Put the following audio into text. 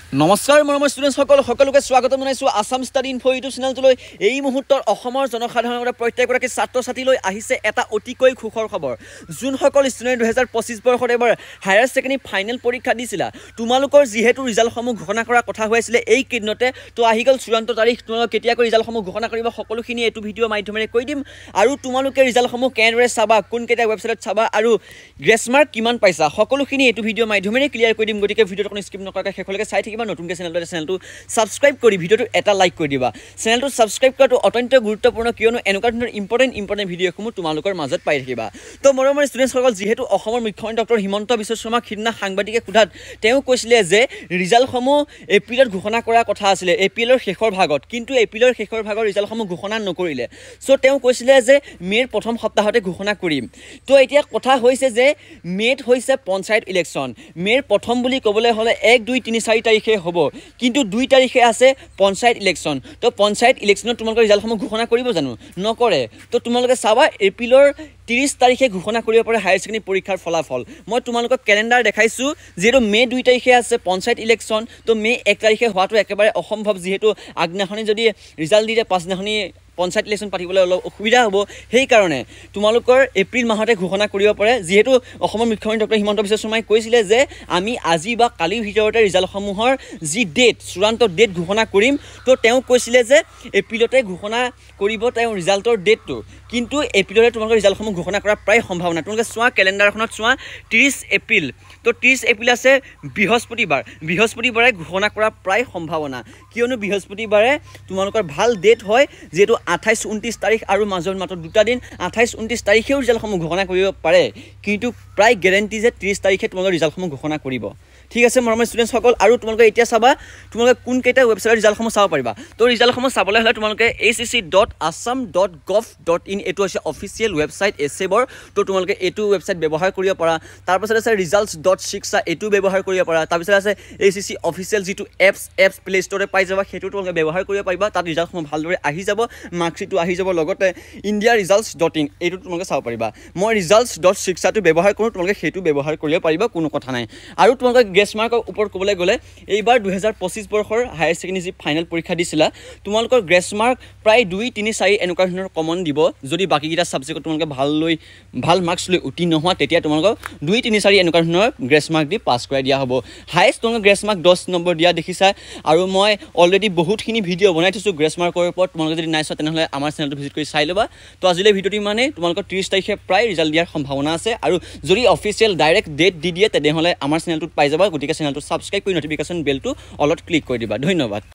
নমস্কাৰ মৰমৰ ষ্টুডেণ্টসকল সকলোকে স্বাগতম জনাইছোঁ আসাম ষ্টাডি ইনফো ইউটিউব চেনেলটোলৈ। এই মুহূৰ্তৰ অসমৰ জনসাধাৰণৰ প্ৰত্যেকগৰাকী ছাত্ৰ ছাত্ৰীলৈ আহিছে এটা অতিকৈ সুখৰ খবৰ। যোনসকল ষ্টুডেণ্ট 2025 বৰ্ষত এবাৰ হায়াৰ ছেকেণ্ডেৰী ফাইনেল পৰীক্ষা দিছিলা, তোমালোকৰ যিহেতু ৰিজাল্টসমূহ ঘোষণা কৰাৰ কথা হৈ আছিলে এই কেইদিনতে, তো আহি গ'ল চূড়ান্ত তাৰিখ। তোমালোকে কেতিয়াকৈ ৰিজাল্টসমূহ ঘোষণা কৰিব সকলোখিনি এইটো ভিডিঅ'ৰ মাধ্যমেৰে কৈ দিম। আৰু তোমালোকে ৰিজাল্টসমূহ কেনেদৰে চাবা, কোনকেইটা ৱেবছাইটত চাবা আৰু গ্ৰেছ মাৰ্ক কিমান পাইছা, সকলোখিনি এইটো ভিডিঅ'ৰ মাধ্যমেৰে ক্লিয়াৰ কৰি দিম। গতিকে ভিডিঅ'টো কোনো স্কিপ নকৰাকৈ শেষলৈকে চাই থাকিবা। নতুনকৈ চেনেলটো ছাবস্ক্ৰাইব কৰি ভিডিঅ'টো এটা লাইক কৰি দিবা। চেনেলটো ছাবস্ক্ৰাইব কৰাটো অত্যন্ত গুৰুত্বপূৰ্ণ, কিয়নো এনেকুৱা ধৰণৰ ইম্পৰ্টেণ্ট ভিডিঅ'সমূহ তোমালোকৰ মাজত পাই থাকিবা। তো মৰমৰ ষ্টুডেণ্টসকল, যিহেতু অসমৰ মুখ্যমন্ত্ৰী ডক্টৰ হিমন্ত বিশ্ব শৰ্মাক সিদিনা সাংবাদিকে সোধাত তেওঁ কৈছিলে যে ৰিজাল্টসমূহ এপ্ৰিলত ঘোষণা কৰাৰ কথা আছিলে, এপ্ৰিলৰ শেষৰ ভাগত, কিন্তু এপ্ৰিলৰ শেষৰ ভাগৰ ৰিজাল্টসমূহ ঘোষণা নকৰিলে। চ' তেওঁ কৈছিলে যে মে'ৰ প্ৰথম সপ্তাহতে ঘোষণা কৰিম। তো এতিয়া কথা হৈছে যে মে'ত হৈছে পঞ্চায়ত ইলেকশ্যন। মে'ৰ প্ৰথম বুলি ক'বলৈ হ'লে 1, 2, 3, 4 তাৰিখে হ'ব, কিন্তু 2 তাৰিখে আছে পঞ্চায়ত ইলেকশ্যন। তো পঞ্চায়ত ইলেকশ্যনত তোমালোকৰ ৰিজাল্টসমূহ ঘোষণা কৰিব জানো? নকৰে। তো তোমালোকে চাবা এপ্ৰিলৰ 30 তাৰিখে ঘোষণা কৰিব পাৰে হায়াৰ ছেকেণ্ডেৰী পৰীক্ষাৰ ফলাফল। মই তোমালোকক কেলেণ্ডাৰ দেখাইছোঁ, যিহেতু মে' 2 তাৰিখে আছে পঞ্চায়ত ইলেকশ্যন, তো মে' 1 তাৰিখে হোৱাটো একেবাৰে অসম্ভৱ, যিহেতু আগদিনাখনি যদি ৰিজাল্ট দি দিয়ে পাছদিনাখনি পঞ্চায়ত ইলেকশ্যন পাতিবলৈ অলপ অসুবিধা হ'ব। সেইকাৰণে তোমালোকৰ এপ্ৰিল মাহতে ঘোষণা কৰিব পাৰে, যিহেতু অসমৰ মুখ্যমন্ত্ৰী ডক্টৰ হিমন্ত বিশ্ব শৰ্মাই কৈছিলে যে আমি আজি বা কালিৰ ভিতৰতে ৰিজাল্টসমূহৰ যি ডেট, চূড়ান্ত ডেট ঘোষণা কৰিম। তো তেওঁ কৈছিলে যে এপ্ৰিলতে ঘোষণা কৰিব তেওঁ ৰিজাল্টৰ ডেটটো, কিন্তু এপ্ৰিলতে তোমালোকৰ ৰিজাল্টসমূহ ঘোষণা কৰাৰ প্ৰায় সম্ভাৱনা। তোমালোকে চোৱা কেলেণ্ডাৰখনত চোৱা, 30 এপ্ৰিল। তো 30 এপ্ৰিল আছে বৃহস্পতিবাৰ, বৃহস্পতিবাৰে ঘোষণা কৰাৰ প্ৰায় সম্ভাৱনা, কিয়নো বৃহস্পতিবাৰে তোমালোকৰ ভাল ডেট হয়, যিহেতু 28, 29 তাৰিখ আৰু মাজত মাত্ৰ 2টা দিন, 28, 29 তাৰিখেও ৰিজাল্টসমূহ ঘোষণা কৰিব পাৰে, কিন্তু প্ৰায় গেৰেণ্টি যে 30 তাৰিখে তোমালোকৰ ৰিজাল্টসমূহ ঘোষণা কৰিব। ঠিক আছে মৰমৰ ষ্টুডেণ্টসকল, আৰু তোমালোকে এতিয়া চাবা তোমালোকে কোনকেইটা ৱেবছাইটৰ ৰিজাল্টসমূহ চাব পাৰিবা। তো ৰিজাল্টসমূহ চাবলৈ হ'লে তোমালোকে acc.assam.gov.in এইটো হৈছে অফিচিয়েল ৱেবছাইট এছেবৰ। তো তোমালোকে এইটো ৱেবছাইট ব্যৱহাৰ কৰিব পাৰা। তাৰপাছত আছে results.shiksha, এইটো ব্যৱহাৰ কৰিব পাৰা। তাৰপিছত আছে ACC অফিচিয়েল যিটো এপছ প্লে ষ্ট'ৰে পাই যাবা, সেইটো তোমালোকে ব্যৱহাৰ কৰিব পাৰিবা। তাত ৰিজাল্টসমূহ ভালদৰে আহি যাব, মাৰ্কশ্বিটটো আহি যাব, লগতে india-results.in এইটো তোমালোকে চাব পাৰিবা। মই results.shiksha ব্যৱহাৰ কৰোঁ, তোমালোকে সেইটো ব্যৱহাৰ কৰিব পাৰিবা, কোনো কথা নাই। আৰু তোমালোকে গ্ৰেছ মাৰ্কৰ ওপৰত ক'বলৈ গ'লে এইবাৰ 2025 বৰ্ষৰ হায়াৰ ছেকেণ্ডেৰী যি ফাইনেল পৰীক্ষা দিছিলা, তোমালোকৰ গ্ৰেছ মাৰ্ক প্ৰায় 2, 3, 4 এনেকুৱা ধৰণৰ কমন দিব। যদি বাকীকেইটা ছাবজেক্টত তোমালোকে ভাল মাৰ্কছ লৈ উত্তীৰ্ণ হোৱা, তেতিয়া তোমালোকক 2, 3, 4 এনেকুৱা ধৰণৰ গ্ৰেছ মাৰ্ক দি পাছ কৰাই দিয়া হ'ব। হায়েষ্ট তোমালোকে গ্ৰেছ মাৰ্ক 10 নম্বৰ দিয়া দেখিছা, আৰু মই অলৰেডি বহুতখিনি ভিডিঅ' বনাই থৈছোঁ গ্ৰেছ মাৰ্কৰ ওপৰত। তোমালোকে যদি নাই চোৱা তেনেহ'লে আমাৰ চেনেলটো ভিজিট কৰি চাই ল'বা। তো আজিলৈ ভিডিঅ'টো মানে তোমালোকৰ 30 তাৰিখে প্ৰায় ৰিজাল্ট দিয়াৰ সম্ভাৱনা আছে, আৰু যদি অফিচিয়েল ডাইৰেক্ট ডেট দি দিয়ে তেনেহ'লে আমাৰ চেনেলটোত পাই যাবা। গতিকে চেনেলটো ছাবস্ক্ৰাইব কৰি নটিফিকেশ্যন বেলটো অলপ ক্লিক কৰি দিবা। ধন্যবাদ।